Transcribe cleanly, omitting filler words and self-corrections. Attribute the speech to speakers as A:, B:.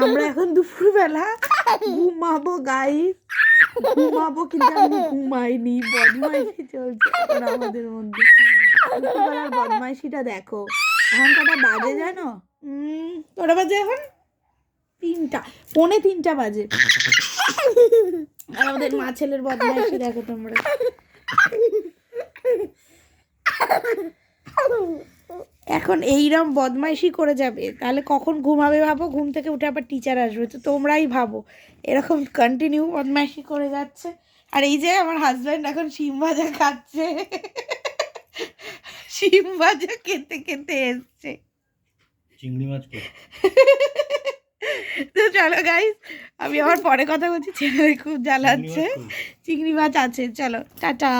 A: আমরা এখন দুপুরবেলা ঘুমাবো গাইস, ঘুমাবো কিন্তু আমি ঘুমাইনি, বদমাইশি চলছে এখন আমাদের মধ্যে। দুপুরবেলার বদমাইশিটা দেখো। এখন কটা বাজে জানো? কটা বাজে এখন? 3টা, 2:45 বাজে। আর আমাদের মা ছেলের বদমাইশি দেখো তোমরা। এখন এইরকম বদমাইশি করে যাবে তাহলে কখন ঘুমাবে ভাবো? ঘুম থেকে উঠে আবার টিচার আসবে, তো তোমরাই ভাবো। এরকম কন্টিনিউ বদমাইশি করে যাচ্ছে। আর এই যে আমার হাজব্যান্ড এখন শিম ভাজা খাচ্ছে, শিম ভাজা খেতে খেতে এসছে।
B: চিংড়ি মাছ কো?
A: তো চলো গাইস, আমি আবার পরে কথা বলছি, ছেলে খুব জ্বালাচ্ছে। চিংড়ি মাছ আছে, চলো টাটা।